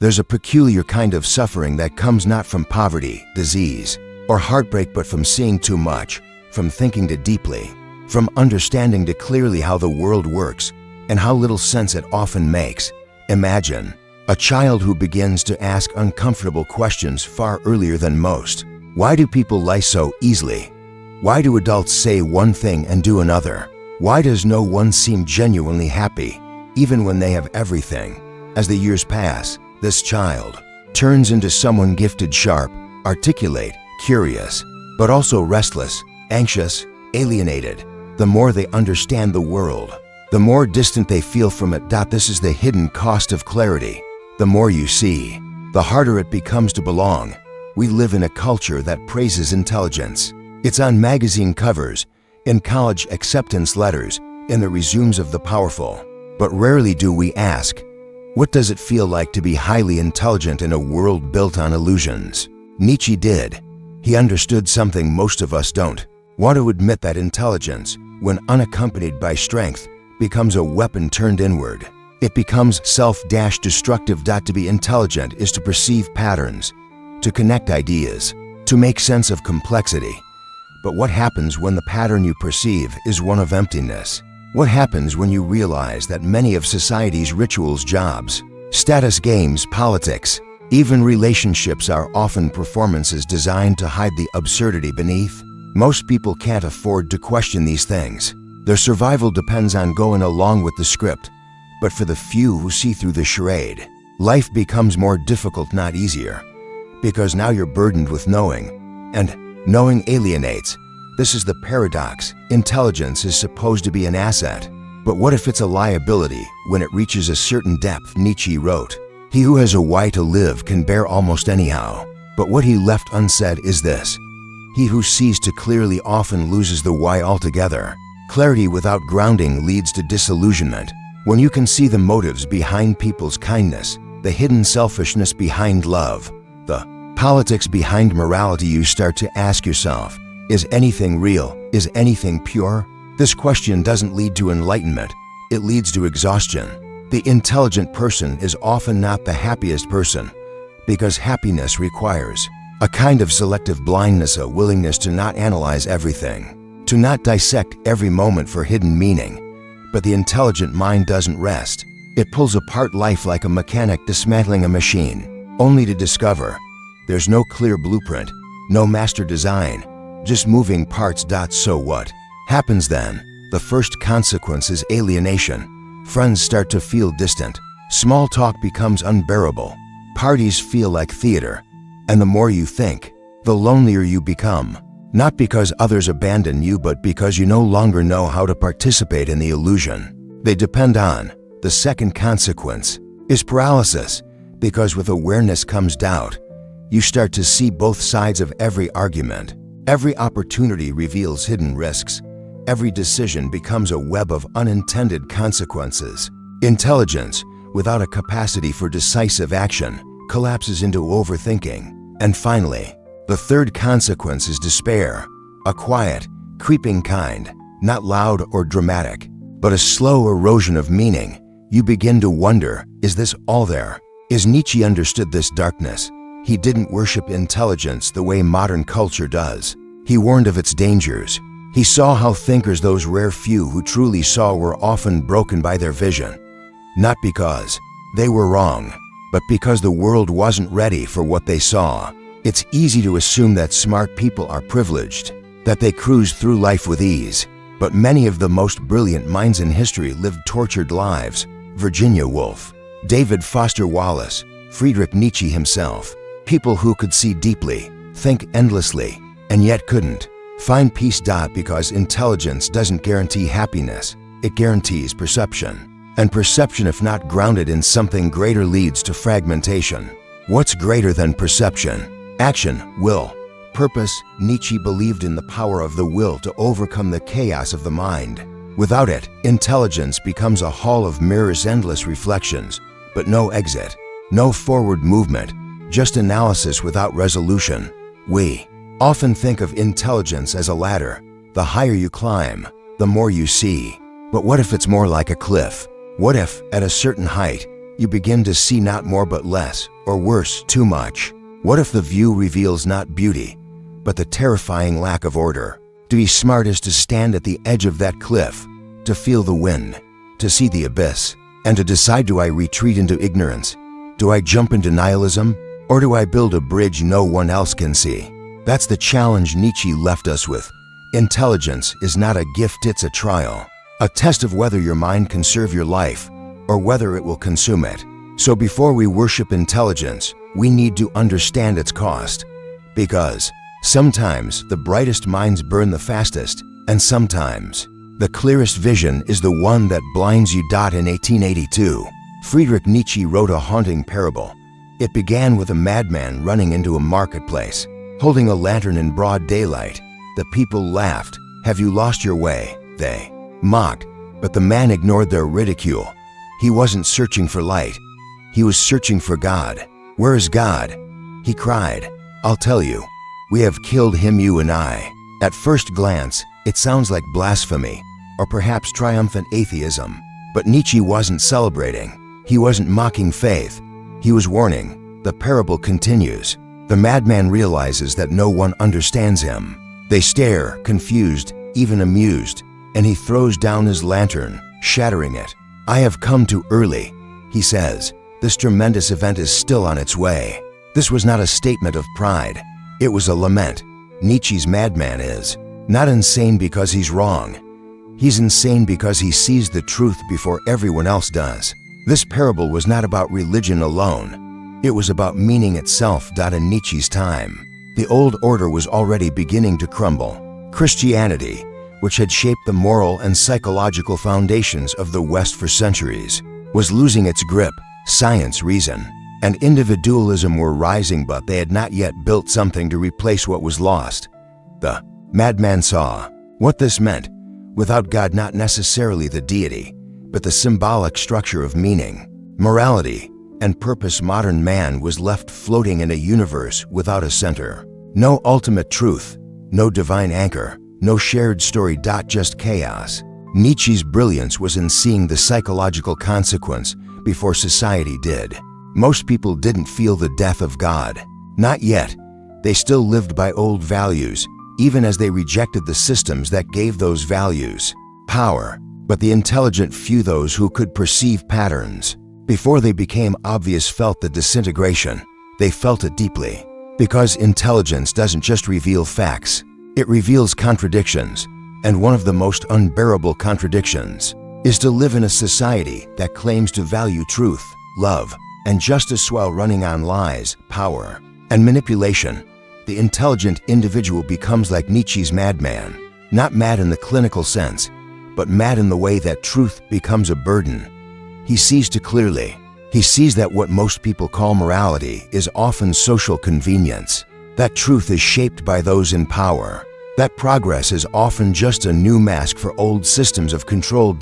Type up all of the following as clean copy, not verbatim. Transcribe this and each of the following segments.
There's a peculiar kind of suffering that comes not from poverty, disease, or heartbreak, but from seeing too much, from thinking too deeply, from understanding too clearly how the world works and how little sense it often makes. Imagine a child who begins to ask uncomfortable questions far earlier than most. Why do people lie so easily? Why do adults say one thing and do another? Why does no one seem genuinely happy, even when they have everything? As the years pass, this child turns into someone gifted, sharp, articulate, curious, but also restless, anxious, alienated. The more they understand the world, the more distant they feel from it. This is the hidden cost of clarity. The more you see, the harder it becomes to belong. We live in a culture that praises intelligence. It's on magazine covers, in college acceptance letters, in the resumes of the powerful. But rarely do we ask, what does it feel like to be highly intelligent in a world built on illusions? Nietzsche did. He understood something most of us don't want to admit, that intelligence, when unaccompanied by strength, becomes a weapon turned inward. It becomes self-destructive. To be intelligent is to perceive patterns, to connect ideas, to make sense of complexity. But what happens when the pattern you perceive is one of emptiness? What happens when you realize that many of society's rituals, jobs, status games, politics, even relationships are often performances designed to hide the absurdity beneath? Most people can't afford to question these things. Their survival depends on going along with the script. But for the few who see through the charade, life becomes more difficult, not easier. Because now you're burdened with knowing, and knowing alienates. This is the paradox. Intelligence is supposed to be an asset. But what if it's a liability when it reaches a certain depth? Nietzsche wrote, "He who has a why to live can bear almost anyhow." But what he left unsaid is this: he who sees too clearly often loses the why altogether. Clarity without grounding leads to disillusionment. When you can see the motives behind people's kindness, the hidden selfishness behind love, the politics behind morality, you start to ask yourself, is anything real? Is anything pure? This question doesn't lead to enlightenment. It leads to exhaustion. The intelligent person is often not the happiest person, because happiness requires a kind of selective blindness, a willingness to not analyze everything, to not dissect every moment for hidden meaning. But the intelligent mind doesn't rest. It pulls apart life like a mechanic dismantling a machine, only to discover there's no clear blueprint, no master design, just moving parts. So what happens then? The first consequence is alienation. Friends start to feel distant. Small talk becomes unbearable. Parties feel like theater. And the more you think, the lonelier you become. Not because others abandon you, but because you no longer know how to participate in the illusion they depend on. The second consequence is paralysis, because with awareness comes doubt. You start to see both sides of every argument. Every opportunity reveals hidden risks. Every decision becomes a web of unintended consequences. Intelligence, without a capacity for decisive action, collapses into overthinking. And finally, the third consequence is despair, a quiet, creeping kind, not loud or dramatic, but a slow erosion of meaning. You begin to wonder, is this all there? As Nietzsche understood this darkness, he didn't worship intelligence the way modern culture does. He warned of its dangers. He saw how thinkers, those rare few who truly saw, were often broken by their vision. Not because they were wrong, but because the world wasn't ready for what they saw. It's easy to assume that smart people are privileged, that they cruise through life with ease. But many of the most brilliant minds in history lived tortured lives. Virginia Woolf, David Foster Wallace, Friedrich Nietzsche himself. People who could see deeply, think endlessly, and yet couldn't find peace. Because intelligence doesn't guarantee happiness, it guarantees perception. And perception, if not grounded in something greater, leads to fragmentation. What's greater than perception? Action, will, purpose. Nietzsche believed in the power of the will to overcome the chaos of the mind. Without it, intelligence becomes a hall of mirrors, endless reflections, but no exit, no forward movement, just analysis without resolution. We often think of intelligence as a ladder. The higher you climb, the more you see. But what if it's more like a cliff? What if, at a certain height, you begin to see not more but less, or worse, too much. What if the view reveals not beauty, but the terrifying lack of order? To be smart is to stand at the edge of that cliff, to feel the wind, to see the abyss, and to decide, do I retreat into ignorance? Do I jump into nihilism? Or do I build a bridge no one else can see? That's the challenge Nietzsche left us with. Intelligence is not a gift, it's a trial. A test of whether your mind can serve your life, or whether it will consume it. So before we worship intelligence, we need to understand its cost. Because sometimes the brightest minds burn the fastest, and sometimes the clearest vision is the one that blinds you. In 1882, Friedrich Nietzsche wrote a haunting parable. It began with a madman running into a marketplace, holding a lantern in broad daylight. The people laughed. "Have you lost your way?" they mocked, but the man ignored their ridicule. He wasn't searching for light. He was searching for God. "Where is God?" he cried. "I'll tell you. We have killed him, you and I." At first glance, it sounds like blasphemy, or perhaps triumphant atheism. But Nietzsche wasn't celebrating. He wasn't mocking faith. He was warning. The parable continues. The madman realizes that no one understands him. They stare, confused, even amused, and he throws down his lantern, shattering it. "I have come too early," he says. "This tremendous event is still on its way." This was not a statement of pride. It was a lament. Nietzsche's madman is not insane because he's wrong. He's insane because he sees the truth before everyone else does. This parable was not about religion alone. It was about meaning itself. In Nietzsche's time, the old order was already beginning to crumble. Christianity, which had shaped the moral and psychological foundations of the West for centuries, was losing its grip. Science, reason, and individualism were rising, but they had not yet built something to replace what was lost. The madman saw what this meant. Without God, not necessarily the deity, but the symbolic structure of meaning, morality, and purpose, modern man was left floating in a universe without a center. No ultimate truth, no divine anchor, no shared story. Just chaos. Nietzsche's brilliance was in seeing the psychological consequence before society did. Most people didn't feel the death of God. Not yet. They still lived by old values, even as they rejected the systems that gave those values power. But the intelligent few, those who could perceive patterns before they became obvious, felt the disintegration. They felt it deeply. Because intelligence doesn't just reveal facts, it reveals contradictions. And one of the most unbearable contradictions is to live in a society that claims to value truth, love, and justice while running on lies, power, and manipulation. The intelligent individual becomes like Nietzsche's madman, not mad in the clinical sense, but mad in the way that truth becomes a burden. He sees too clearly. He sees that what most people call morality is often social convenience, that truth is shaped by those in power, that progress is often just a new mask for old systems of control.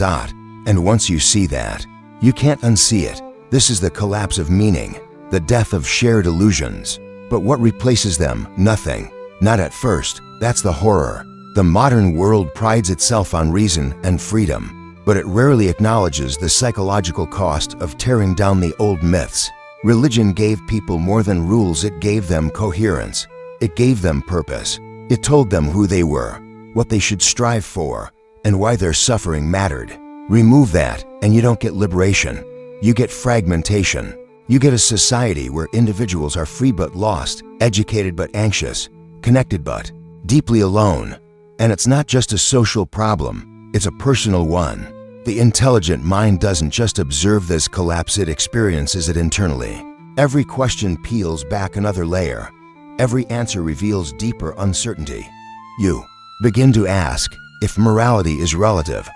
And once you see that, you can't unsee it. This is the collapse of meaning, the death of shared illusions. But what replaces them? Nothing. Not at first. That's the horror. The modern world prides itself on reason and freedom, but it rarely acknowledges the psychological cost of tearing down the old myths. Religion gave people more than rules. It gave them coherence. It gave them purpose. It told them who they were, what they should strive for, and why their suffering mattered. Remove that, and you don't get liberation. You get fragmentation. You get a society where individuals are free but lost, educated but anxious, connected but deeply alone. And it's not just a social problem, it's a personal one. The intelligent mind doesn't just observe this collapse, it experiences it internally. Every question peels back another layer. Every answer reveals deeper uncertainty. You begin to ask, if morality is relative,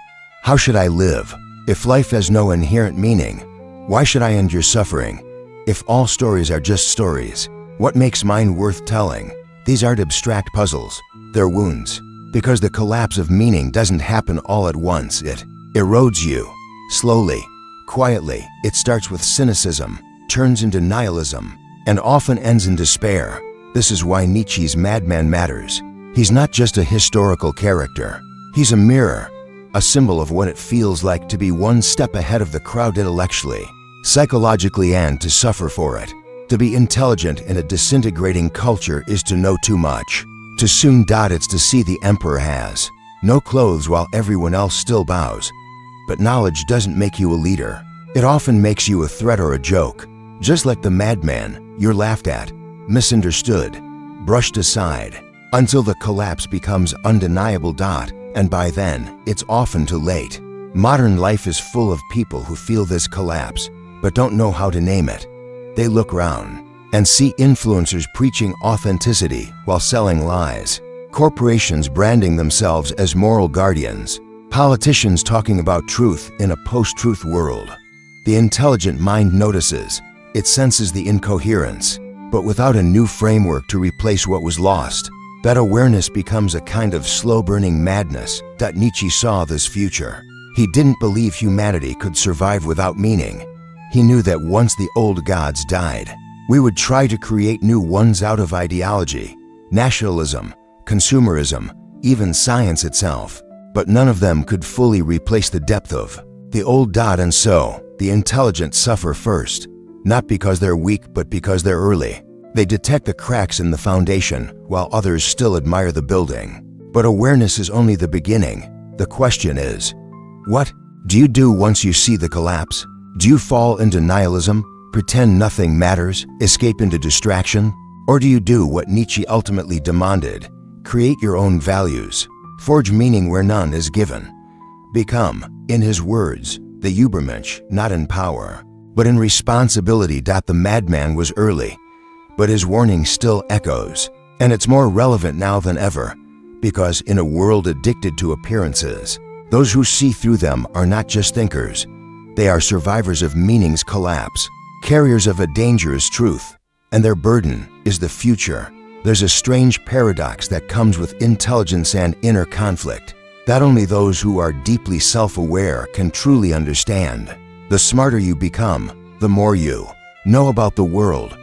how should I live? If life has no inherent meaning, why should I endure suffering? If all stories are just stories, what makes mine worth telling? These aren't abstract puzzles, they're wounds. Because the collapse of meaning doesn't happen all at once. It erodes you. Slowly, quietly. It starts with cynicism, turns into nihilism, and often ends in despair. This is why Nietzsche's madman matters. He's not just a historical character. He's a mirror, a symbol of what it feels like to be one step ahead of the crowd intellectually, psychologically, and to suffer for it. To be intelligent in a disintegrating culture is to know too much. To soon it's to see the emperor has no clothes while everyone else still bows. But knowledge doesn't make you a leader. It often makes you a threat or a joke. Just like the madman, you're laughed at, misunderstood, brushed aside, until the collapse becomes undeniable. And by then, it's often too late. Modern life is full of people who feel this collapse, but don't know how to name it. They look round and see influencers preaching authenticity while selling lies, corporations branding themselves as moral guardians, politicians talking about truth in a post-truth world. The intelligent mind notices, it senses the incoherence, but without a new framework to replace what was lost, that awareness becomes a kind of slow-burning madness. Nietzsche saw this future. He didn't believe humanity could survive without meaning. He knew that once the old gods died, we would try to create new ones out of ideology, nationalism, consumerism, even science itself. But none of them could fully replace the depth of the old. And so, the intelligent suffer first, not because they're weak but because they're early. They detect the cracks in the foundation while others still admire the building. But awareness is only the beginning. The question is, what do you do once you see the collapse? Do you fall into nihilism, pretend nothing matters, escape into distraction? Or do you do what Nietzsche ultimately demanded? Create your own values. Forge meaning where none is given. Become, in his words, the Übermensch, not in power, but in responsibility. The madman was early, but his warning still echoes. And it's more relevant now than ever, because in a world addicted to appearances, those who see through them are not just thinkers. They are survivors of meaning's collapse, carriers of a dangerous truth, and their burden is the future. There's a strange paradox that comes with intelligence and inner conflict that only those who are deeply self-aware can truly understand. The smarter you become, the more you know about the world.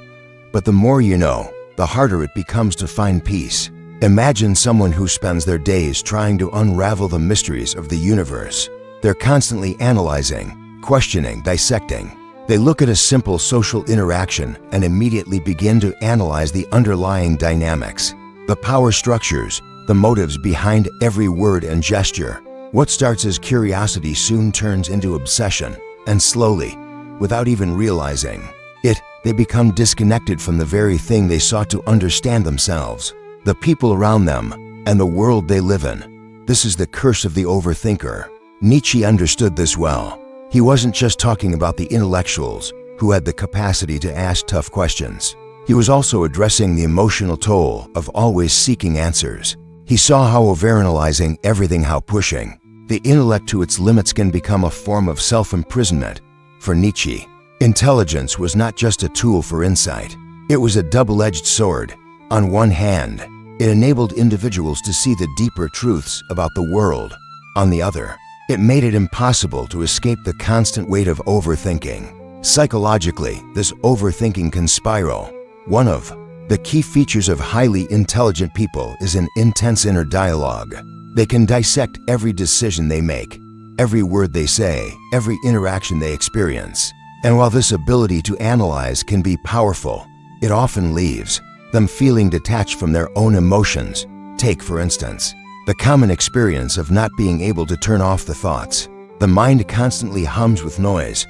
But the more you know, the harder it becomes to find peace. Imagine someone who spends their days trying to unravel the mysteries of the universe. They're constantly analyzing, questioning, dissecting. They look at a simple social interaction and immediately begin to analyze the underlying dynamics, the power structures, the motives behind every word and gesture. What starts as curiosity soon turns into obsession, and slowly, without even realizing it, they become disconnected from the very thing they sought to understand themselves, the people around them, and the world they live in. This is the curse of the overthinker. Nietzsche understood this well. He wasn't just talking about the intellectuals who had the capacity to ask tough questions. He was also addressing the emotional toll of always seeking answers. He saw how overanalyzing everything, how pushing the intellect to its limits can become a form of self-imprisonment. For Nietzsche, intelligence was not just a tool for insight. It was a double-edged sword. On one hand, it enabled individuals to see the deeper truths about the world. On the other, it made it impossible to escape the constant weight of overthinking. Psychologically, this overthinking can spiral. One of the key features of highly intelligent people is an intense inner dialogue. They can dissect every decision they make, every word they say, every interaction they experience. And while this ability to analyze can be powerful, it often leaves them feeling detached from their own emotions. Take, for instance, the common experience of not being able to turn off the thoughts. The mind constantly hums with noise,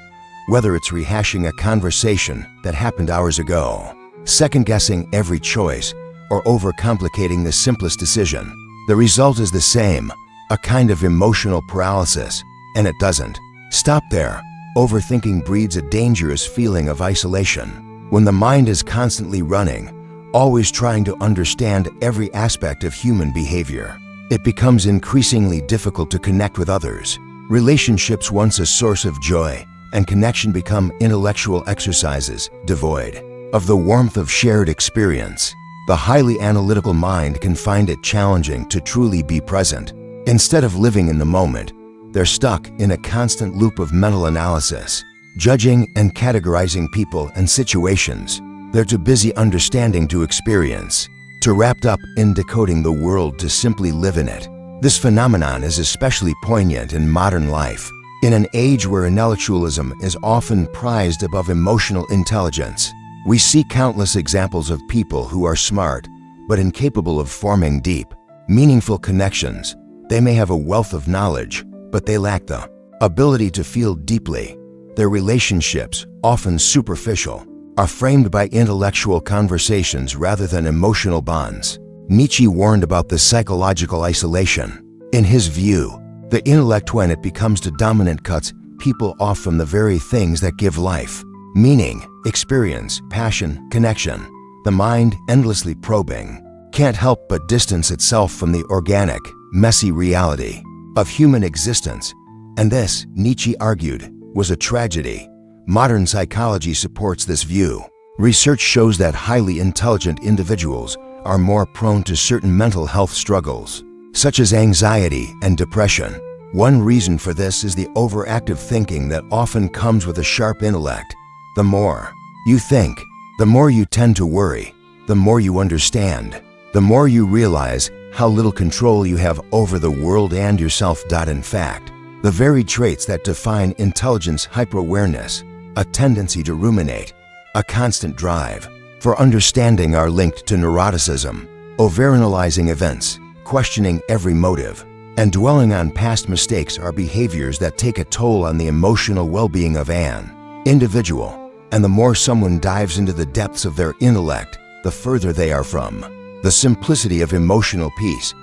whether it's rehashing a conversation that happened hours ago, second-guessing every choice, or overcomplicating the simplest decision. The result is the same, a kind of emotional paralysis, and it doesn't stop there. Overthinking breeds a dangerous feeling of isolation. When the mind is constantly running, always trying to understand every aspect of human behavior, it becomes increasingly difficult to connect with others. Relationships, once a source of joy and connection, become intellectual exercises, devoid of the warmth of shared experience. The highly analytical mind can find it challenging to truly be present. Instead of living in the moment, they're stuck in a constant loop of mental analysis, judging and categorizing people and situations. They're too busy understanding to experience, too wrapped up in decoding the world to simply live in it. This phenomenon is especially poignant in modern life. In an age where intellectualism is often prized above emotional intelligence, we see countless examples of people who are smart, but incapable of forming deep, meaningful connections. They may have a wealth of knowledge, but they lack the ability to feel deeply. Their relationships, often superficial, are framed by intellectual conversations rather than emotional bonds. Nietzsche warned about the psychological isolation. In his view, the intellect, when it becomes the dominant, cuts people off from the very things that give life meaning, experience, passion, connection. The mind, endlessly probing, can't help but distance itself from the organic, messy reality of human existence. And this, Nietzsche argued, was a tragedy. Modern psychology supports this view. Research shows that highly intelligent individuals are more prone to certain mental health struggles, such as anxiety and depression. One reason for this is the overactive thinking that often comes with a sharp intellect. The more you think, the more you tend to worry, the more you understand, the more you realize how little control you have over the world and yourself. In fact, the very traits that define intelligence, hyper-awareness, a tendency to ruminate, a constant drive for understanding, are linked to neuroticism, overanalyzing events, questioning every motive, and dwelling on past mistakes are behaviors that take a toll on the emotional well-being of an individual. And the more someone dives into the depths of their intellect, the further they are from the simplicity of emotional peace.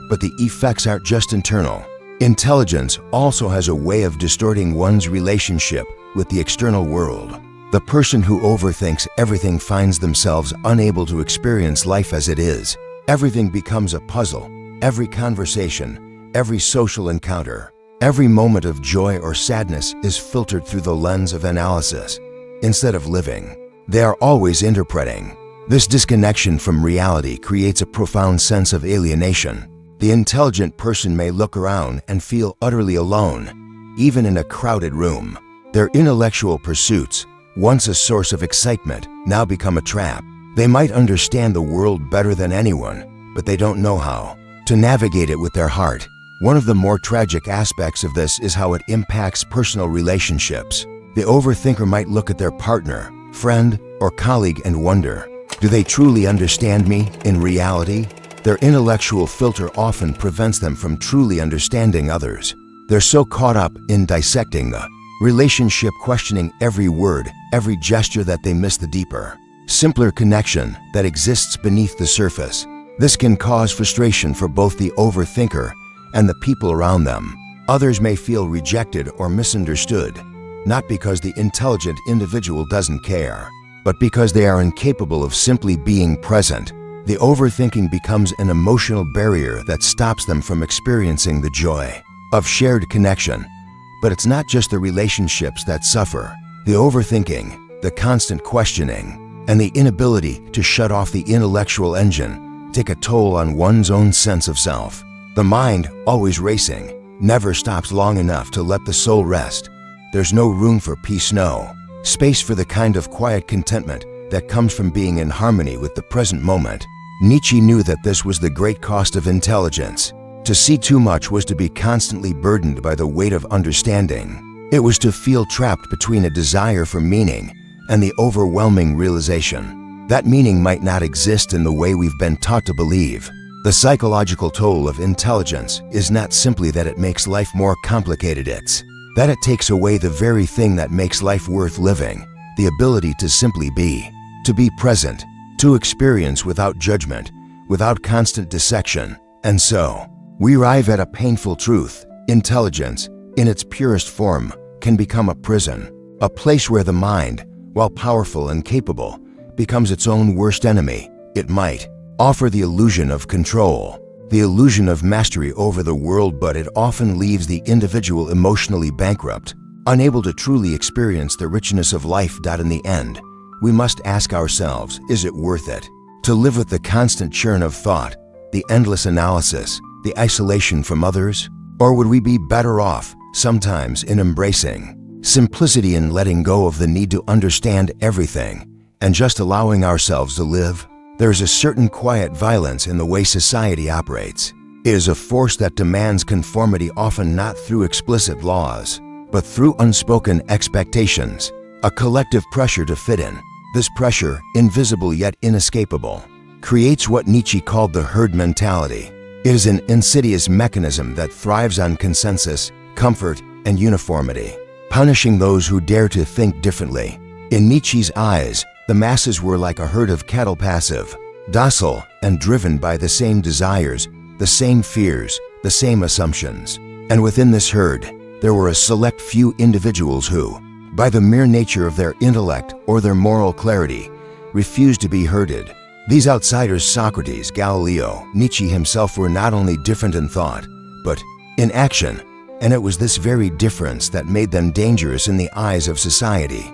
But the effects aren't just internal. Intelligence also has a way of distorting one's relationship with the external world. The person who overthinks everything finds themselves unable to experience life as it is. Everything becomes a puzzle. Every conversation, every social encounter, every moment of joy or sadness is filtered through the lens of analysis. Instead of living, they are always interpreting. This disconnection from reality creates a profound sense of alienation. The intelligent person may look around and feel utterly alone, even in a crowded room. Their intellectual pursuits, once a source of excitement, now become a trap. They might understand the world better than anyone, but they don't know how to navigate it with their heart. One of the more tragic aspects of this is how it impacts personal relationships. The overthinker might look at their partner, friend, or colleague and wonder, do they truly understand me? In reality, their intellectual filter often prevents them from truly understanding others. They're so caught up in dissecting the relationship, questioning every word, every gesture, that they miss the deeper, simpler connection that exists beneath the surface. This can cause frustration for both the overthinker and the people around them. Others may feel rejected or misunderstood, not because the intelligent individual doesn't care, but because they are incapable of simply being present. The overthinking becomes an emotional barrier that stops them from experiencing the joy of shared connection. But it's not just the relationships that suffer. The overthinking, the constant questioning, and the inability to shut off the intellectual engine take a toll on one's own sense of self. The mind, always racing, never stops long enough to let the soul rest. There's no room for peace, no space for the kind of quiet contentment that comes from being in harmony with the present moment. Nietzsche knew that this was the great cost of intelligence. To see too much was to be constantly burdened by the weight of understanding. It was to feel trapped between a desire for meaning and the overwhelming realization that meaning might not exist in the way we've been taught to believe. The psychological toll of intelligence is not simply that it makes life more complicated, it's that it takes away the very thing that makes life worth living, the ability to simply be, to be present, to experience without judgment, without constant dissection. And so, we arrive at a painful truth. Intelligence, in its purest form, can become a prison, a place where the mind, while powerful and capable, becomes its own worst enemy. It might offer the illusion of control, the illusion of mastery over the world, but it often leaves the individual emotionally bankrupt, unable to truly experience the richness of life. In the end, we must ask ourselves, is it worth it to live with the constant churn of thought, the endless analysis, the isolation from others? Or would we be better off, sometimes, in embracing simplicity and letting go of the need to understand everything and just allowing ourselves to live? There's a certain quiet violence in the way society operates. It is a force that demands conformity, often not through explicit laws, but through unspoken expectations, a collective pressure to fit in. This pressure, invisible yet inescapable, creates what Nietzsche called the herd mentality. It is an insidious mechanism that thrives on consensus, comfort, and uniformity, punishing those who dare to think differently. In Nietzsche's eyes, the masses were like a herd of cattle, passive, docile, and driven by the same desires, the same fears, the same assumptions. And within this herd, there were a select few individuals who, by the mere nature of their intellect or their moral clarity, refused to be herded. These outsiders, Socrates, Galileo, Nietzsche himself, were not only different in thought, but in action, and it was this very difference that made them dangerous in the eyes of society.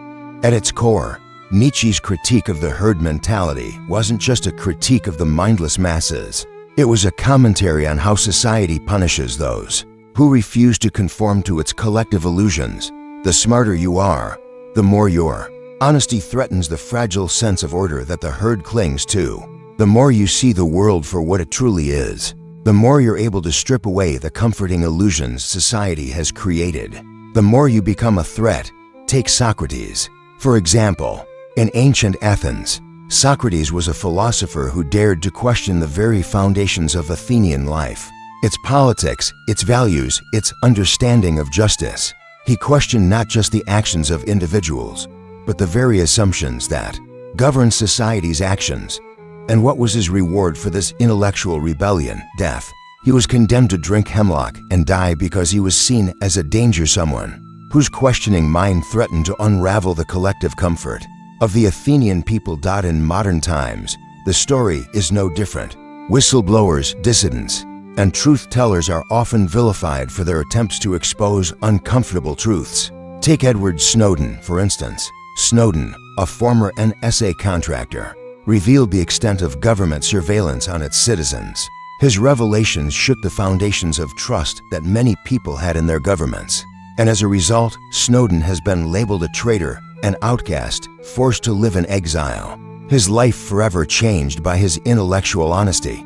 At its core, Nietzsche's critique of the herd mentality wasn't just a critique of the mindless masses. It was a commentary on how society punishes those who refuse to conform to its collective illusions. The smarter you are, the more your honesty threatens the fragile sense of order that the herd clings to. The more you see the world for what it truly is, the more you're able to strip away the comforting illusions society has created. The more you become a threat. Take Socrates, for example. In ancient Athens, Socrates was a philosopher who dared to question the very foundations of Athenian life, its politics, its values, its understanding of justice. He questioned not just the actions of individuals, but the very assumptions that govern society's actions. And what was his reward for this intellectual rebellion? Death. He was condemned to drink hemlock and die because he was seen as a danger, someone whose questioning mind threatened to unravel the collective comfort of the Athenian people. In modern times, the story is no different. Whistleblowers, dissidents, and truth-tellers are often vilified for their attempts to expose uncomfortable truths. Take Edward Snowden, for instance. Snowden, a former NSA contractor, revealed the extent of government surveillance on its citizens. His revelations shook the foundations of trust that many people had in their governments. And as a result, Snowden has been labeled a traitor, an outcast, forced to live in exile. His life forever changed by his intellectual honesty.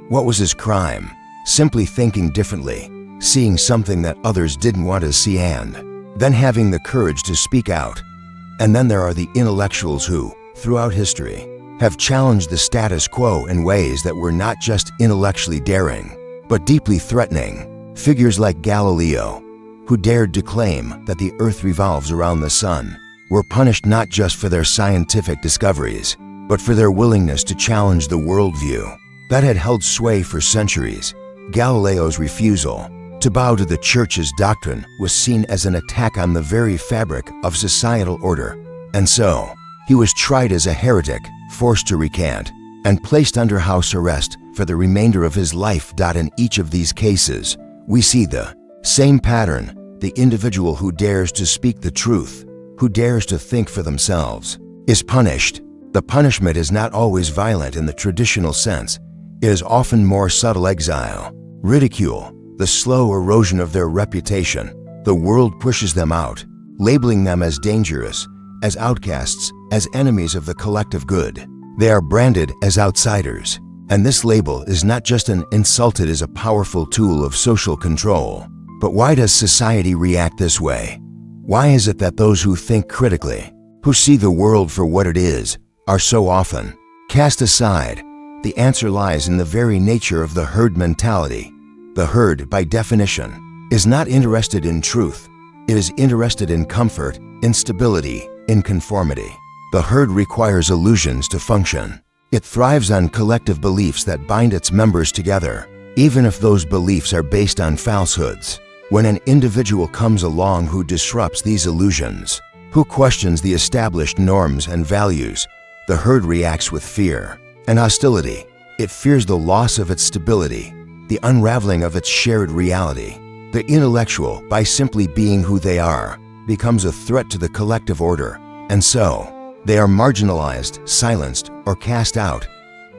What was his crime? Simply thinking differently, seeing something that others didn't want to see, and then having the courage to speak out. And then there are the intellectuals who, throughout history, have challenged the status quo in ways that were not just intellectually daring, but deeply threatening. Figures like Galileo, who dared to claim that the earth revolves around the sun, were punished not just for their scientific discoveries, but for their willingness to challenge the worldview that had held sway for centuries. Galileo's refusal to bow to the Church's doctrine was seen as an attack on the very fabric of societal order, and so he was tried as a heretic, forced to recant, and placed under house arrest for the remainder of his life. In each of these cases, we see the same pattern. The individual who dares to speak the truth, who dares to think for themselves, is punished. The punishment is not always violent in the traditional sense. It is often more subtle: exile, ridicule, the slow erosion of their reputation. The world pushes them out, labeling them as dangerous, as outcasts, as enemies of the collective good. They are branded as outsiders. And this label is not just an insult, it is a powerful tool of social control. But why does society react this way? Why is it that those who think critically, who see the world for what it is, are so often cast aside? The answer lies in the very nature of the herd mentality. The herd, by definition, is not interested in truth. It is interested in comfort, in stability, in conformity. The herd requires illusions to function. It thrives on collective beliefs that bind its members together, even if those beliefs are based on falsehoods. When an individual comes along who disrupts these illusions, who questions the established norms and values, the herd reacts with fear and hostility. It fears the loss of its stability, the unraveling of its shared reality. The intellectual, by simply being who they are, becomes a threat to the collective order, and so they are marginalized, silenced, or cast out.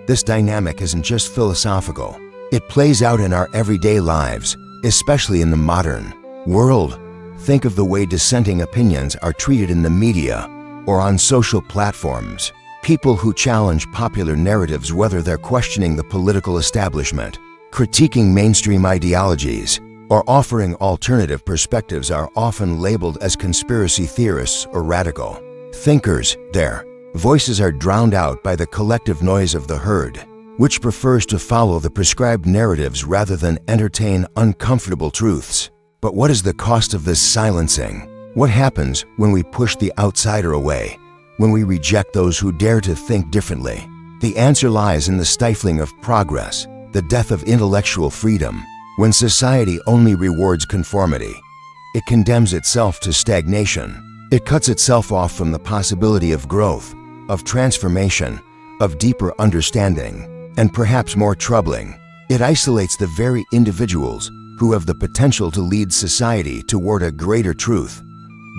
This dynamic isn't just philosophical. It plays out in our everyday lives, especially in the modern world. Think of the way dissenting opinions are treated in the media or on social platforms. People who challenge popular narratives, whether they're questioning the political establishment, critiquing mainstream ideologies, or offering alternative perspectives are often labeled as conspiracy theorists or radical thinkers. Their voices are drowned out by the collective noise of the herd, which prefers to follow the prescribed narratives rather than entertain uncomfortable truths. But what is the cost of this silencing? What happens when we push the outsider away, when we reject those who dare to think differently? The answer lies in the stifling of progress, the death of intellectual freedom. When society only rewards conformity, it condemns itself to stagnation. It cuts itself off from the possibility of growth, of transformation, of deeper understanding, and perhaps more troubling, it isolates the very individuals who have the potential to lead society toward a greater truth.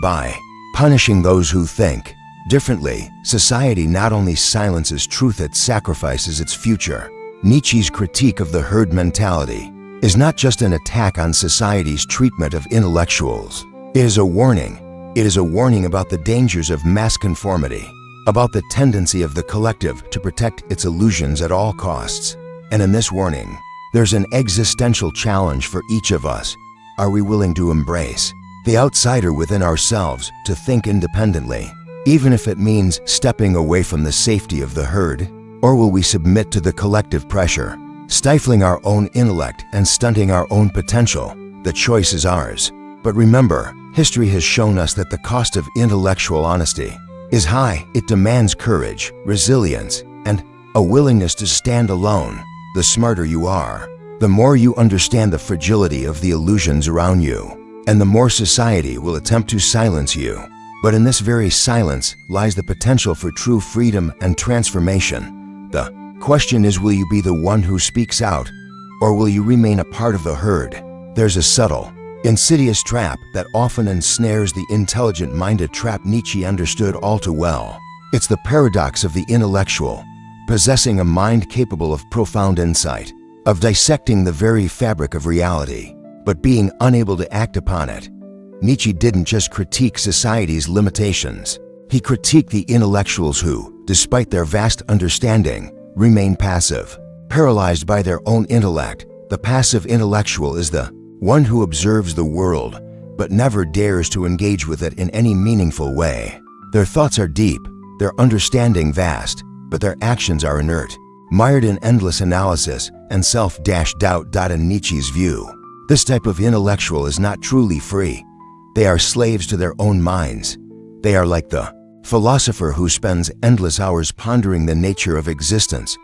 By punishing those who think differently, society not only silences truth, it sacrifices its future. Nietzsche's critique of the herd mentality is not just an attack on society's treatment of intellectuals. It is a warning. It is a warning about the dangers of mass conformity, about the tendency of the collective to protect its illusions at all costs. And in this warning, there's an existential challenge for each of us. Are we willing to embrace the outsider within ourselves, to think independently, even if it means stepping away from the safety of the herd? Or will we submit to the collective pressure, stifling our own intellect and stunting our own potential? The choice is ours. But remember, history has shown us that the cost of intellectual honesty is high. It demands courage, resilience, and a willingness to stand alone. The smarter you are, the more you understand the fragility of the illusions around you, and the more society will attempt to silence you. But in this very silence lies the potential for true freedom and transformation. The question is, will you be the one who speaks out, or will you remain a part of the herd? There's a subtle, insidious trap that often ensnares the intelligent mind, a trap Nietzsche understood all too well. It's the paradox of the intellectual, possessing a mind capable of profound insight, of dissecting the very fabric of reality, but being unable to act upon it. Nietzsche didn't just critique society's limitations. He critiqued the intellectuals who, despite their vast understanding, remain passive, paralyzed by their own intellect. The passive intellectual is the one who observes the world, but never dares to engage with it in any meaningful way. Their thoughts are deep, their understanding vast, but their actions are inert, mired in endless analysis and self-doubt. In Nietzsche's view, this type of intellectual is not truly free. They are slaves to their own minds. They are like the philosopher who spends endless hours pondering the nature of existence,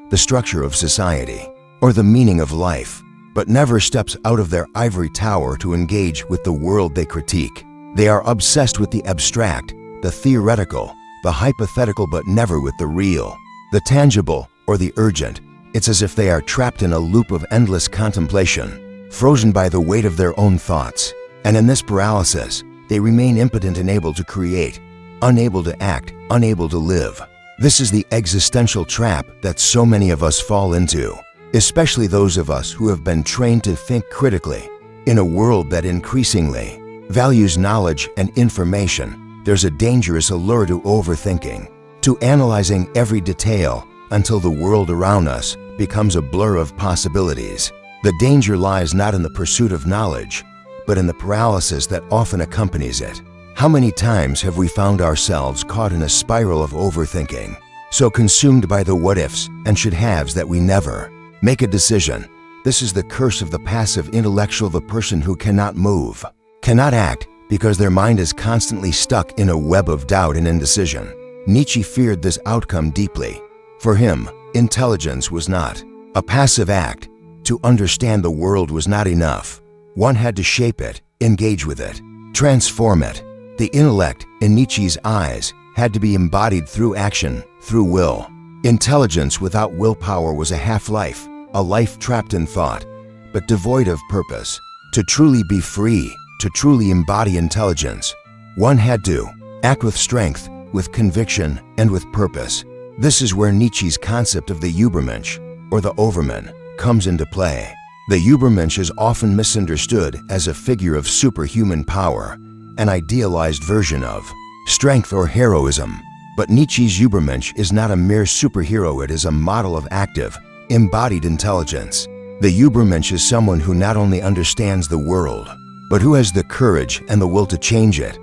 the structure of society, or the meaning of life, but never steps out of their ivory tower to engage with the world they critique. They are obsessed with the abstract, the theoretical, the hypothetical, but never with the real, the tangible, or the urgent. It's as if they are trapped in a loop of endless contemplation, frozen by the weight of their own thoughts. And in this paralysis, they remain impotent, unable to create, unable to act, unable to live. This is the existential trap that so many of us fall into, especially those of us who have been trained to think critically. In a world that increasingly values knowledge and information, there's a dangerous allure to overthinking, to analyzing every detail until the world around us becomes a blur of possibilities. The danger lies not in the pursuit of knowledge, but in the paralysis that often accompanies it. How many times have we found ourselves caught in a spiral of overthinking, so consumed by the what-ifs and should-haves that we never make a decision? This is the curse of the passive intellectual, the person who cannot move, cannot act, because their mind is constantly stuck in a web of doubt and indecision. Nietzsche feared this outcome deeply. For him, intelligence was not a passive act. To understand the world was not enough. One had to shape it, engage with it, transform it. The intellect, in Nietzsche's eyes, had to be embodied through action, through will. Intelligence without willpower was a half-life, a life trapped in thought, but devoid of purpose. To truly be free, to truly embody intelligence, one had to act with strength, with conviction, and with purpose. This is where Nietzsche's concept of the Übermensch, or the Overman, comes into play. The Übermensch is often misunderstood as a figure of superhuman power, an idealized version of strength or heroism. But Nietzsche's Übermensch is not a mere superhero, it is a model of active, embodied intelligence. The Übermensch is someone who not only understands the world, but who has the courage and the will to change it.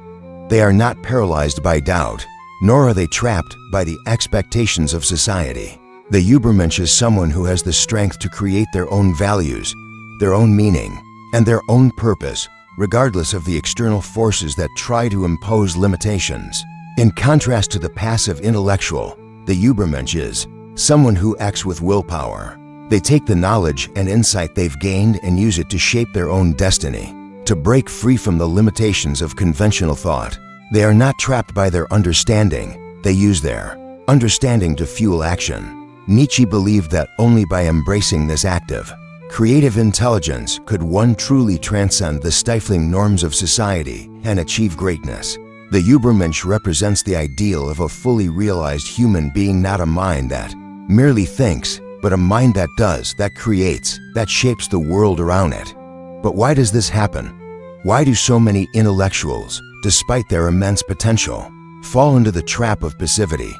They are not paralyzed by doubt, nor are they trapped by the expectations of society. The Übermensch is someone who has the strength to create their own values, their own meaning, and their own purpose, regardless of the external forces that try to impose limitations. In contrast to the passive intellectual, the Übermensch is someone who acts with willpower. They take the knowledge and insight they've gained and use it to shape their own destiny, to break free from the limitations of conventional thought. They are not trapped by their understanding, they use their understanding to fuel action. Nietzsche believed that only by embracing this active, creative intelligence could one truly transcend the stifling norms of society and achieve greatness. The Übermensch represents the ideal of a fully realized human being, not a mind that merely thinks, but a mind that does, that creates, that shapes the world around it. But why does this happen? Why do so many intellectuals, despite their immense potential, fall into the trap of passivity?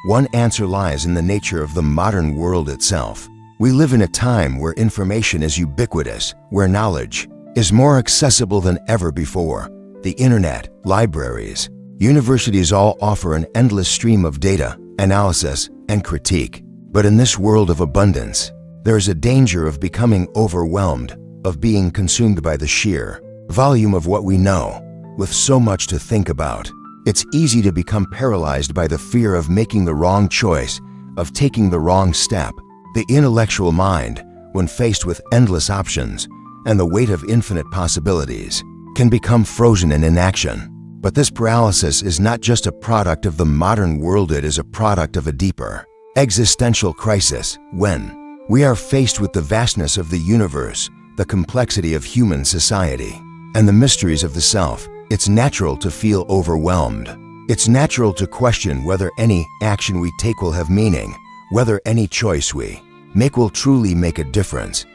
One answer lies in the nature of the modern world itself. We live in a time where information is ubiquitous, where knowledge is more accessible than ever before. The internet, libraries, universities all offer an endless stream of data, analysis, and critique. But in this world of abundance, there is a danger of becoming overwhelmed, of being consumed by the sheer volume of what we know. With so much to think about, it's easy to become paralyzed by the fear of making the wrong choice, of taking the wrong step. The intellectual mind, when faced with endless options and the weight of infinite possibilities, can become frozen in inaction. But this paralysis is not just a product of the modern world, it is a product of a deeper existential crisis. When we are faced with the vastness of the universe, the complexity of human society, and the mysteries of the self, it's natural to feel overwhelmed. It's natural to question whether any action we take will have meaning, whether any choice we make will truly make a difference.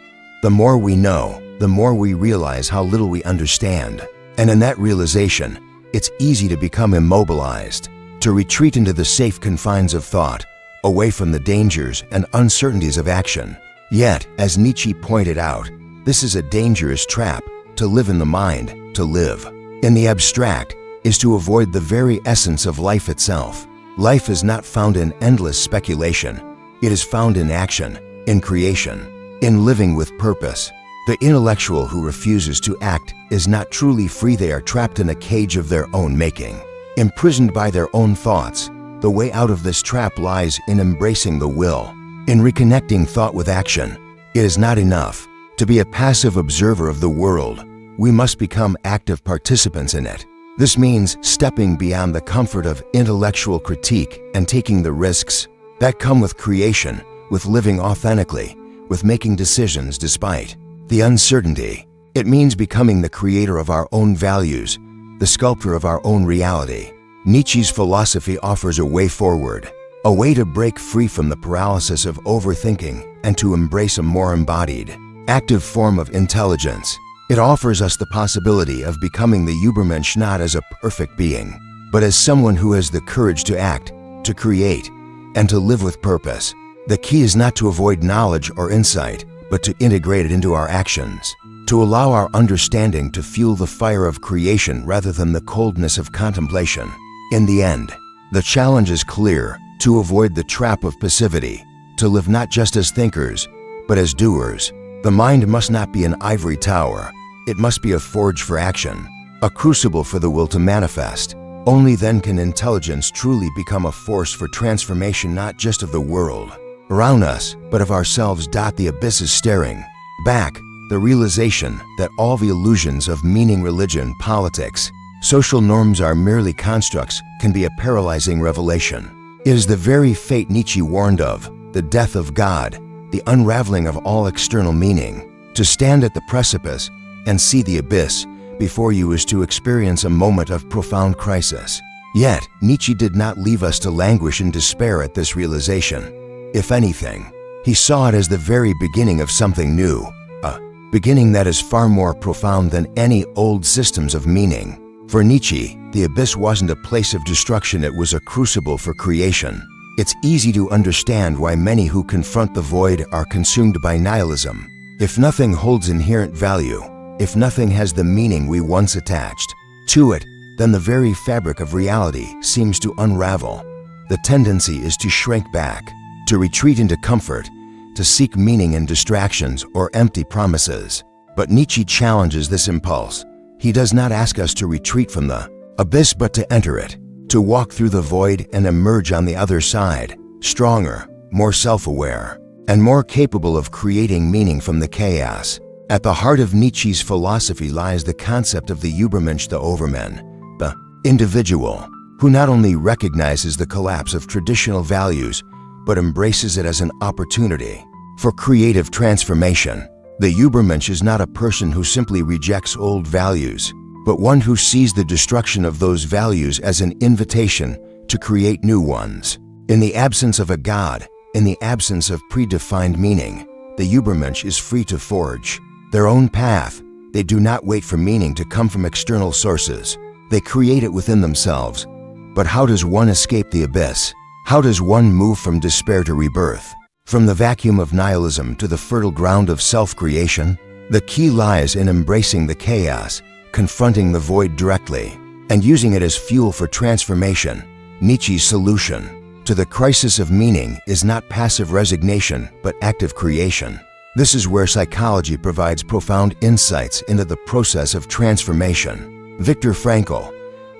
The more we know, the more we realize how little we understand. And in that realization, it's easy to become immobilized, to retreat into the safe confines of thought, away from the dangers and uncertainties of action. Yet, as Nietzsche pointed out, this is a dangerous trap. To live in the mind, to live in the abstract, is to avoid the very essence of life itself. Life is not found in endless speculation. It is found in action, in creation, in living with purpose. The intellectual who refuses to act is not truly free. They are trapped in a cage of their own making, imprisoned by their own thoughts. The way out of this trap lies in embracing the will, in reconnecting thought with action. It is not enough to be a passive observer of the world. We must become active participants in it. This means stepping beyond the comfort of intellectual critique and taking the risks that come with creation, with living authentically, with making decisions despite the uncertainty. It means becoming the creator of our own values, the sculptor of our own reality. Nietzsche's philosophy offers a way forward, a way to break free from the paralysis of overthinking and to embrace a more embodied, active form of intelligence. It offers us the possibility of becoming the Übermensch not as a perfect being, but as someone who has the courage to act, to create, and to live with purpose. The key is not to avoid knowledge or insight, but to integrate it into our actions, to allow our understanding to fuel the fire of creation rather than the coldness of contemplation. In the end, the challenge is clear: to avoid the trap of passivity, to live not just as thinkers, but as doers. The mind must not be an ivory tower. It must be a forge for action, a crucible for the will to manifest. Only then can intelligence truly become a force for transformation, not just of the world around us, but of ourselves. The abyss is staring back. The realization that all the illusions of meaning, religion, politics, social norms are merely constructs can be a paralyzing revelation. It is the very fate Nietzsche warned of, the death of God, the unraveling of all external meaning. To stand at the precipice and see the abyss before you is to experience a moment of profound crisis. Yet, Nietzsche did not leave us to languish in despair at this realization. If anything, he saw it as the very beginning of something new, a beginning that is far more profound than any old systems of meaning. For Nietzsche, the abyss wasn't a place of destruction, it was a crucible for creation. It's easy to understand why many who confront the void are consumed by nihilism. If nothing holds inherent value, if nothing has the meaning we once attached to it, then the very fabric of reality seems to unravel. The tendency is to shrink back, to retreat into comfort, to seek meaning in distractions or empty promises. But Nietzsche challenges this impulse. He does not ask us to retreat from the abyss but to enter it, to walk through the void and emerge on the other side, stronger, more self-aware, and more capable of creating meaning from the chaos. At the heart of Nietzsche's philosophy lies the concept of the Übermensch, the Overman, the individual, who not only recognizes the collapse of traditional values, but embraces it as an opportunity for creative transformation. The Übermensch is not a person who simply rejects old values, but one who sees the destruction of those values as an invitation to create new ones. In the absence of a God, in the absence of predefined meaning, the Übermensch is free to forge their own path. They do not wait for meaning to come from external sources. They create it within themselves. But how does one escape the abyss? How does one move from despair to rebirth? From the vacuum of nihilism to the fertile ground of self-creation? The key lies in embracing the chaos, confronting the void directly, and using it as fuel for transformation. Nietzsche's solution to the crisis of meaning is not passive resignation, but active creation. This is where psychology provides profound insights into the process of transformation. Viktor Frankl,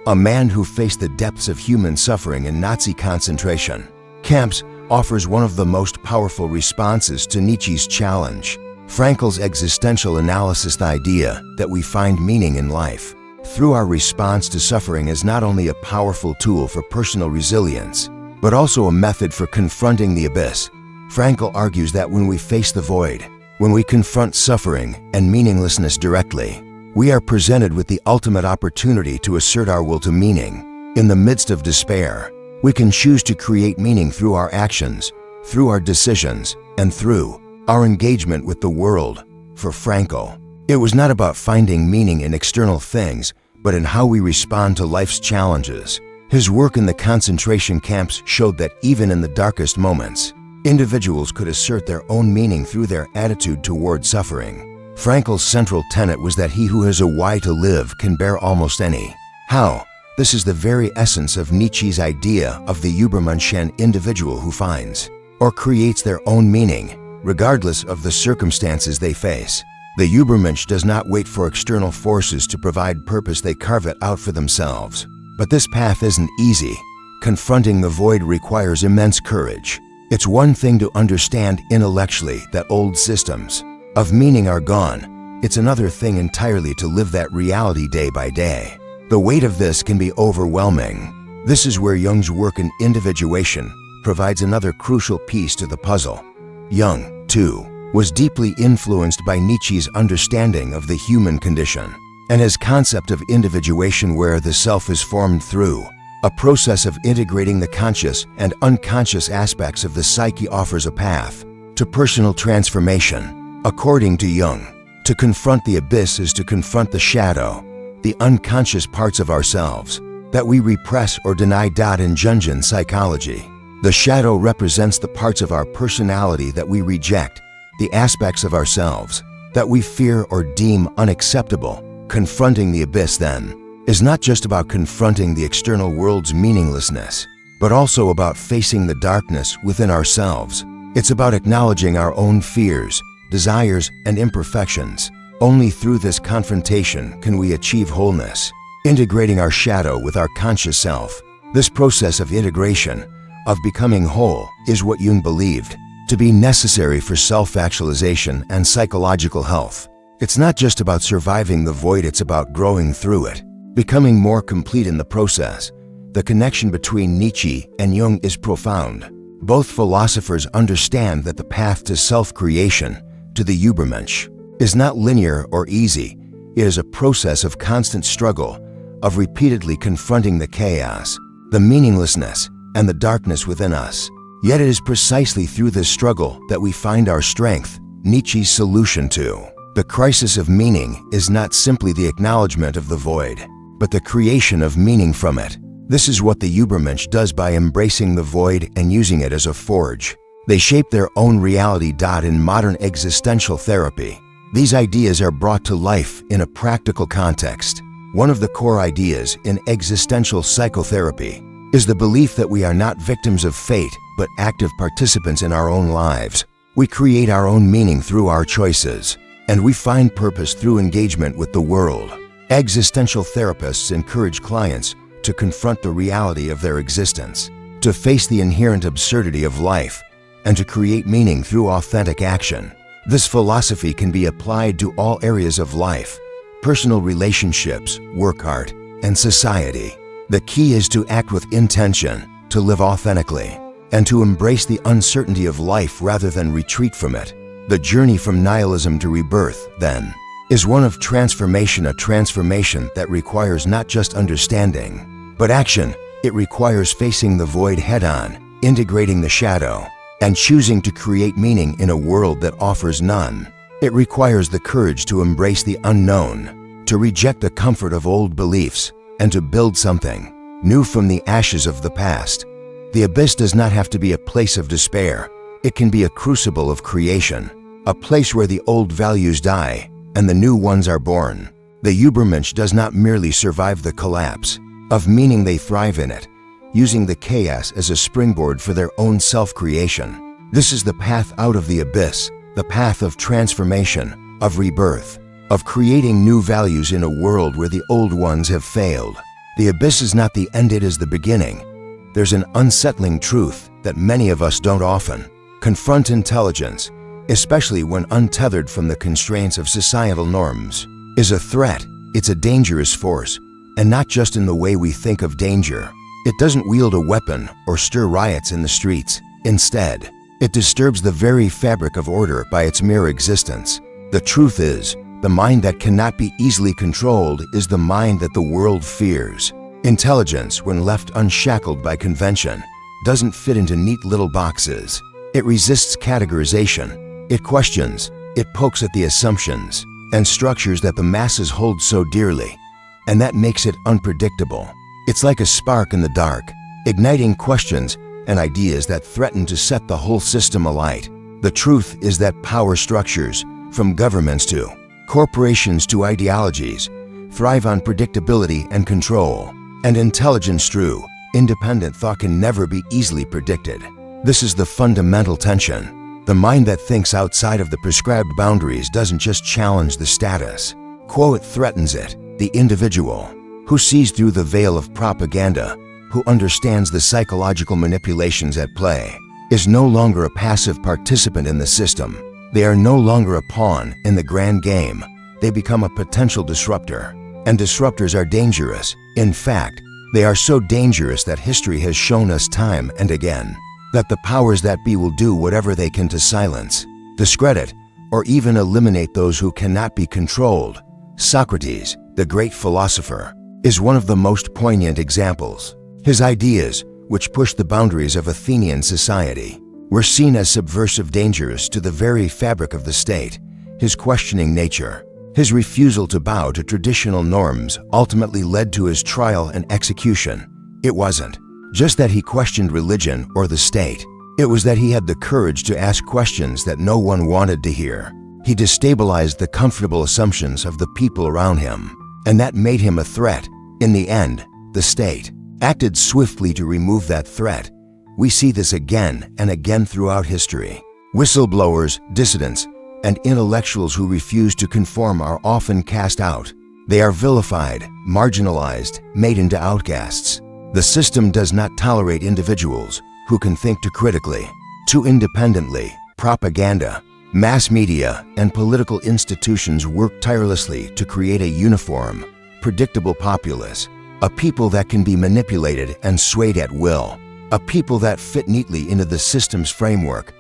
a man who faced the depths of human suffering in Nazi concentration camps, offers one of the most powerful responses to Nietzsche's challenge. Frankl's existential analysis, the idea that we find meaning in life through our response to suffering, is not only a powerful tool for personal resilience, but also a method for confronting the abyss. Frankl argues that when we face the void, when we confront suffering and meaninglessness directly, we are presented with the ultimate opportunity to assert our will to meaning. In the midst of despair, we can choose to create meaning through our actions, through our decisions, and through our engagement with the world. For Frankl, it was not about finding meaning in external things, but in how we respond to life's challenges. His work in the concentration camps showed that even in the darkest moments, individuals could assert their own meaning through their attitude toward suffering. Frankl's central tenet was that he who has a why to live can bear almost any how. This is the very essence of Nietzsche's idea of the Übermensch, an individual who finds or creates their own meaning, regardless of the circumstances they face. The Übermensch does not wait for external forces to provide purpose, they carve it out for themselves. But this path isn't easy. Confronting the void requires immense courage. It's one thing to understand intellectually that old systems of meaning are gone. It's another thing entirely to live that reality day by day. The weight of this can be overwhelming. This is where Jung's work in individuation provides another crucial piece to the puzzle. Jung, too, was deeply influenced by Nietzsche's understanding of the human condition and his concept of individuation, where the self is formed through a process of integrating the conscious and unconscious aspects of the psyche. Offers a path to personal transformation. According to Jung, to confront the abyss is to confront the shadow, the unconscious parts of ourselves that we repress or deny. In Jungian psychology, the shadow represents the parts of our personality that we reject, the aspects of ourselves that we fear or deem unacceptable. Confronting the abyss, then, is not just about confronting the external world's meaninglessness, but also about facing the darkness within ourselves. It's about acknowledging our own fears, desires, and imperfections. Only through this confrontation can we achieve wholeness, integrating our shadow with our conscious self. This process of integration, of becoming whole, is what Jung believed to be necessary for self-actualization and psychological health. It's not just about surviving the void, it's about growing through it, becoming more complete in the process. The connection between Nietzsche and Jung is profound. Both philosophers understand that the path to self-creation, to the Übermensch, is not linear or easy. It is a process of constant struggle, of repeatedly confronting the chaos, the meaninglessness, and the darkness within us. Yet it is precisely through this struggle that we find our strength. Nietzsche's solution to the crisis of meaning is not simply the acknowledgement of the void, but the creation of meaning from it. This is what the Übermensch does by embracing the void and using it as a forge. They shape their own reality. In modern existential therapy, these ideas are brought to life in a practical context. One of the core ideas in existential psychotherapy is the belief that we are not victims of fate, but active participants in our own lives. We create our own meaning through our choices, and we find purpose through engagement with the world. Existential therapists encourage clients to confront the reality of their existence, to face the inherent absurdity of life, and to create meaning through authentic action. This philosophy can be applied to all areas of life: personal relationships, work, art, and society. The key is to act with intention, to live authentically, and to embrace the uncertainty of life rather than retreat from it. The journey from nihilism to rebirth, then, is one of transformation, a transformation that requires not just understanding, but action. It requires facing the void head-on, integrating the shadow, and choosing to create meaning in a world that offers none. It requires the courage to embrace the unknown, to reject the comfort of old beliefs, and to build something new from the ashes of the past. The abyss does not have to be a place of despair. It can be a crucible of creation, a place where the old values die and the new ones are born. The Übermensch does not merely survive the collapse of meaning, they thrive in it, using the chaos as a springboard for their own self-creation. This is the path out of the abyss, the path of transformation, of rebirth, of creating new values in a world where the old ones have failed. The abyss is not the end, it is the beginning. There's an unsettling truth that many of us don't often confront: intelligence, especially when untethered from the constraints of societal norms, is a threat. It's a dangerous force, and not just in the way we think of danger. It doesn't wield a weapon or stir riots in the streets. Instead, it disturbs the very fabric of order by its mere existence. The truth is, the mind that cannot be easily controlled is the mind that the world fears. Intelligence, when left unshackled by convention, doesn't fit into neat little boxes. It resists categorization. It questions. It pokes at the assumptions and structures that the masses hold so dearly, and that makes it unpredictable. It's like a spark in the dark, igniting questions and ideas that threaten to set the whole system alight. The truth is that power structures, from governments to corporations to ideologies, thrive on predictability and control. And intelligence, true, independent thought, can never be easily predicted. This is the fundamental tension. The mind that thinks outside of the prescribed boundaries doesn't just challenge the status quo, it threatens it. The individual who sees through the veil of propaganda, who understands the psychological manipulations at play, is no longer a passive participant in the system. They are no longer a pawn in the grand game. They become a potential disruptor. And disruptors are dangerous. In fact, they are so dangerous that history has shown us time and again that the powers that be will do whatever they can to silence, discredit, or even eliminate those who cannot be controlled. Socrates, the great philosopher, is one of the most poignant examples. His ideas, which pushed the boundaries of Athenian society, were seen as subversive, dangerous to the very fabric of the state. His questioning nature, his refusal to bow to traditional norms, ultimately led to his trial and execution. It wasn't just that he questioned religion or the state. It was that he had the courage to ask questions that no one wanted to hear. He destabilized the comfortable assumptions of the people around him, and that made him a threat. In the end, the state acted swiftly to remove that threat. We see this again and again throughout history. Whistleblowers, dissidents, and intellectuals who refuse to conform are often cast out. They are vilified, marginalized, made into outcasts. The system does not tolerate individuals who can think too critically, too independently. Propaganda, mass media, and political institutions work tirelessly to create a uniform, predictable populace, a people that can be manipulated and swayed at will, a people that fit neatly into the system's framework.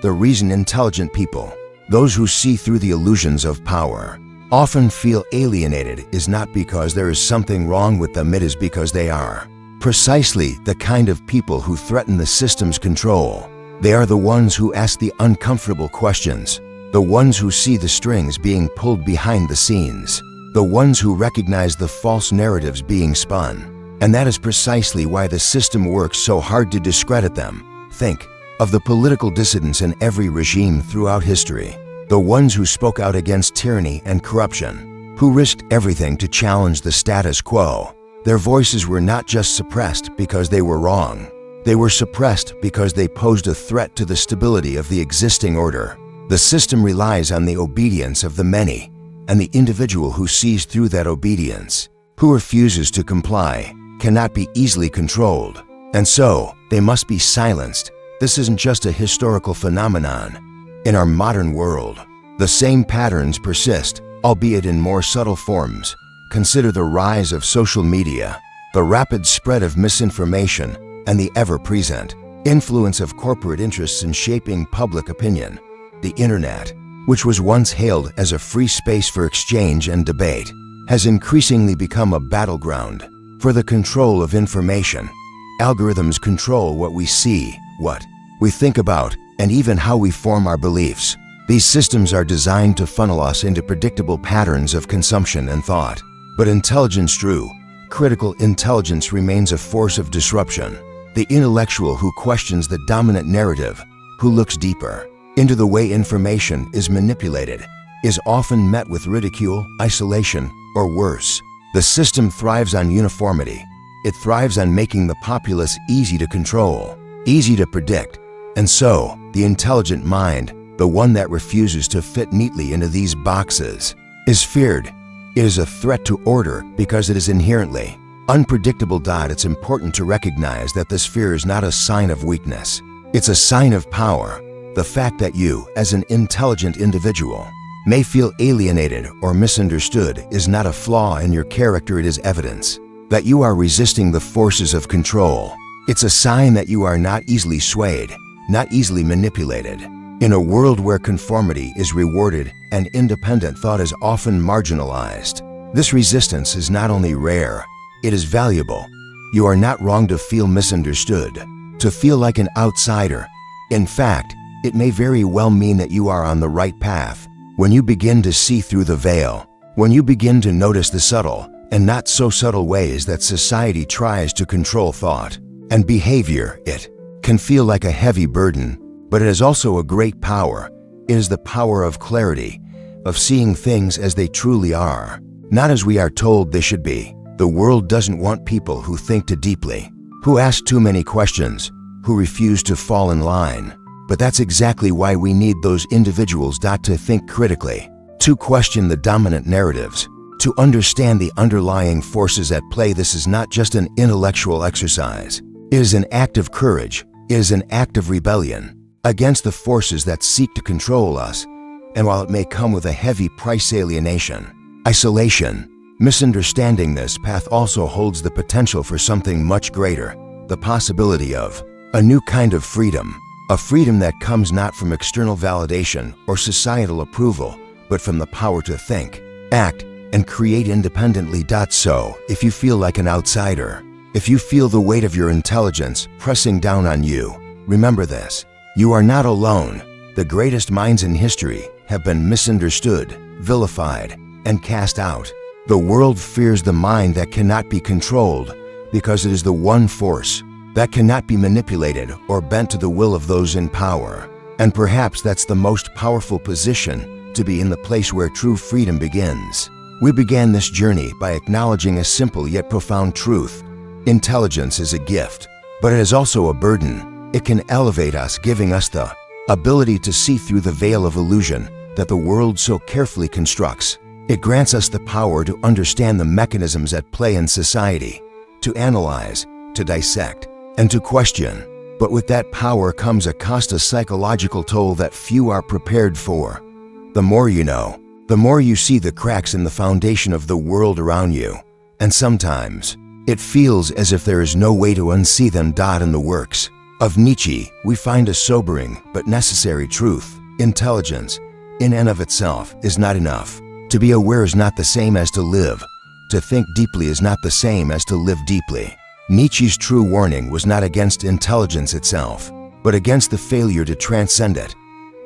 The reason intelligent people, those who see through the illusions of power, often feel alienated is not because there is something wrong with them, it is because they are precisely the kind of people who threaten the system's control. They are the ones who ask the uncomfortable questions, the ones who see the strings being pulled behind the scenes, the ones who recognize the false narratives being spun. And that is precisely why the system works so hard to discredit them. Think of the political dissidents in every regime throughout history, the ones who spoke out against tyranny and corruption, who risked everything to challenge the status quo. Their voices were not just suppressed because they were wrong. They were suppressed because they posed a threat to the stability of the existing order. The system relies on the obedience of the many, and the individual who sees through that obedience, who refuses to comply, cannot be easily controlled. And so, they must be silenced. This isn't just a historical phenomenon. In our modern world, the same patterns persist, albeit in more subtle forms. Consider the rise of social media, the rapid spread of misinformation, and the ever-present influence of corporate interests in shaping public opinion. The internet, which was once hailed as a free space for exchange and debate, has increasingly become a battleground for the control of information. Algorithms control what we see, what we think about, and even how we form our beliefs. These systems are designed to funnel us into predictable patterns of consumption and thought. But intelligence, true, critical intelligence, remains a force of disruption. The intellectual who questions the dominant narrative, who looks deeper into the way information is manipulated, is often met with ridicule, isolation, or worse. The system thrives on uniformity. It thrives on making the populace easy to control, easy to predict. And so, the intelligent mind, the one that refuses to fit neatly into these boxes, is feared. It is a threat to order because it is inherently unpredictable. It's important to recognize that this fear is not a sign of weakness. It's a sign of power. The fact that you, as an intelligent individual, may feel alienated or misunderstood is not a flaw in your character. It is evidence that you are resisting the forces of control. It's a sign that you are not easily swayed, not easily manipulated. In a world where conformity is rewarded and independent thought is often marginalized, this resistance is not only rare, it is valuable. You are not wrong to feel misunderstood, to feel like an outsider. In fact, it may very well mean that you are on the right path. When you begin to see through the veil, when you begin to notice the subtle and not so subtle ways that society tries to control thought and behavior, it can feel like a heavy burden. But it is also a great power. It is the power of clarity, of seeing things as they truly are, not as we are told they should be. The world doesn't want people who think too deeply, who ask too many questions, who refuse to fall in line. But that's exactly why we need those individuals to think critically, to question the dominant narratives, to understand the underlying forces at play. This is not just an intellectual exercise. It is an act of courage. It is an act of rebellion against the forces that seek to control us. And while it may come with a heavy price, alienation, isolation, misunderstanding, this path also holds the potential for something much greater, the possibility of a new kind of freedom, a freedom that comes not from external validation or societal approval, but from the power to think, act, and create independently. So, if you feel like an outsider, if you feel the weight of your intelligence pressing down on you, remember this. You are not alone. The greatest minds in history have been misunderstood, vilified, and cast out. The world fears the mind that cannot be controlled because it is the one force that cannot be manipulated or bent to the will of those in power. And perhaps that's the most powerful position to be in, the place where true freedom begins. We began this journey by acknowledging a simple yet profound truth. Intelligence is a gift, but it is also a burden. It can elevate us, giving us the ability to see through the veil of illusion that the world so carefully constructs. It grants us the power to understand the mechanisms at play in society, to analyze, to dissect, and to question. But with that power comes a cost, a psychological toll that few are prepared for. The more you know, the more you see the cracks in the foundation of the world around you. And sometimes, it feels as if there is no way to unsee them. In the works of Nietzsche, we find a sobering but necessary truth. Intelligence, in and of itself, is not enough. To be aware is not the same as to live. To think deeply is not the same as to live deeply. Nietzsche's true warning was not against intelligence itself, but against the failure to transcend it.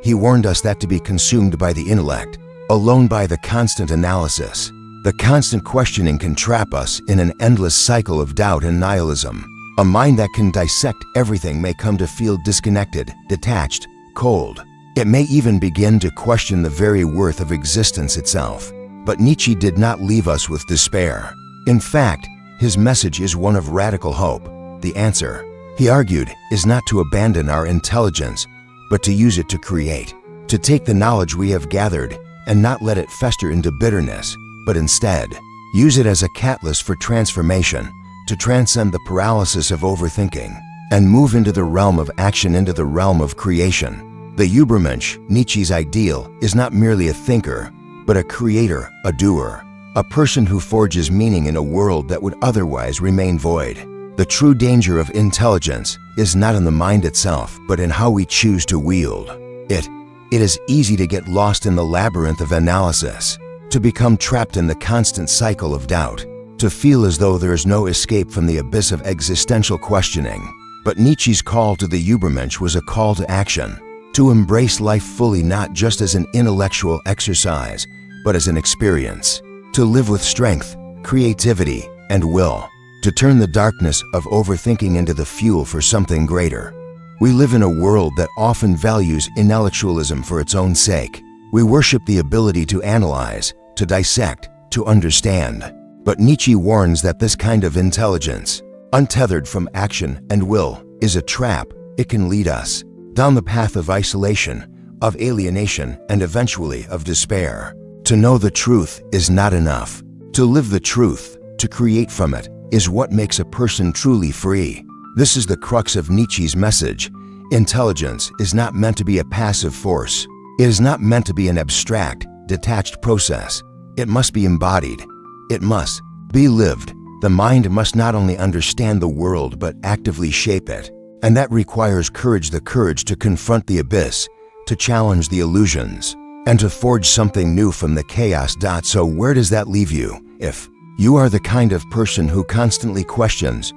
He warned us that to be consumed by the intellect, alone by the constant analysis, the constant questioning, can trap us in an endless cycle of doubt and nihilism. A mind that can dissect everything may come to feel disconnected, detached, cold. It may even begin to question the very worth of existence itself. But Nietzsche did not leave us with despair. In fact, his message is one of radical hope. The answer, he argued, is not to abandon our intelligence, but to use it to create, to take the knowledge we have gathered and not let it fester into bitterness, but instead, use it as a catalyst for transformation, to transcend the paralysis of overthinking and move into the realm of action, into the realm of creation. The Übermensch, Nietzsche's ideal, is not merely a thinker, but a creator, a doer, a person who forges meaning in a world that would otherwise remain void. The true danger of intelligence is not in the mind itself, but in how we choose to wield it. It is easy to get lost in the labyrinth of analysis, to become trapped in the constant cycle of doubt, to feel as though there is no escape from the abyss of existential questioning. But Nietzsche's call to the Übermensch was a call to action, to embrace life fully, not just as an intellectual exercise, but as an experience, to live with strength, creativity, and will, to turn the darkness of overthinking into the fuel for something greater. We live in a world that often values intellectualism for its own sake. We worship the ability to analyze, to dissect, to understand. But Nietzsche warns that this kind of intelligence, untethered from action and will, is a trap. It can lead us down the path of isolation, of alienation, and eventually of despair. To know the truth is not enough. To live the truth, to create from it, is what makes a person truly free. This is the crux of Nietzsche's message. Intelligence is not meant to be a passive force. It is not meant to be an abstract, detached process. It must be embodied. It must be lived. The mind must not only understand the world but actively shape it. And that requires courage, the courage to confront the abyss, to challenge the illusions, and to forge something new from the chaos. So where does that leave you? If you are the kind of person who constantly questions,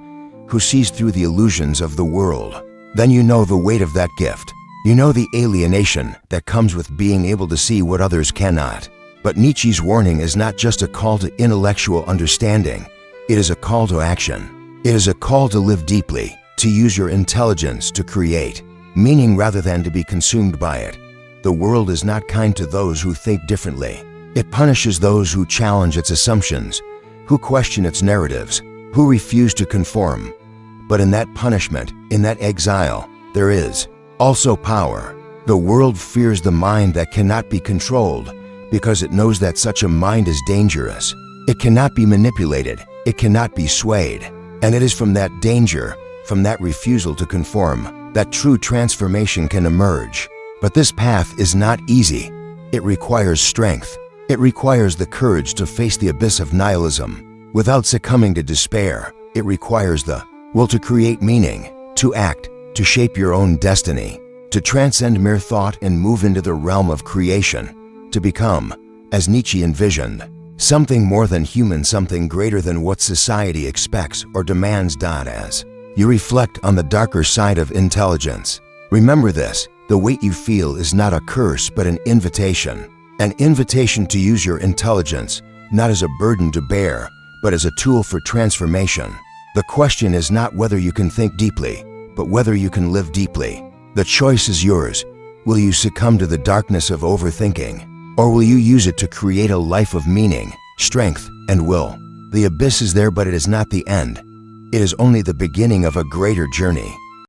who sees through the illusions of the world, then you know the weight of that gift. You know the alienation that comes with being able to see what others cannot. But Nietzsche's warning is not just a call to intellectual understanding. It is a call to action. It is a call to live deeply, to use your intelligence to create meaning rather than to be consumed by it. The world is not kind to those who think differently. It punishes those who challenge its assumptions, who question its narratives, who refuse to conform. But in that punishment, in that exile, there is also power. The world fears the mind that cannot be controlled, because it knows that such a mind is dangerous. It cannot be manipulated, it cannot be swayed. And it is from that danger, from that refusal to conform, that true transformation can emerge. But this path is not easy. It requires strength. It requires the courage to face the abyss of nihilism without succumbing to despair. It requires the will to create meaning, to act, to shape your own destiny, to transcend mere thought and move into the realm of creation, to become, as Nietzsche envisioned, something more than human, something greater than what society expects or demands. As you reflect on the darker side of intelligence, remember this: the weight you feel is not a curse but an invitation to use your intelligence, not as a burden to bear, but as a tool for transformation. The question is not whether you can think deeply, but whether you can live deeply. The choice is yours. Will you succumb to the darkness of overthinking? Or will you use it to create a life of meaning, strength, and will? The abyss is there, but it is not the end. It is only the beginning of a greater journey.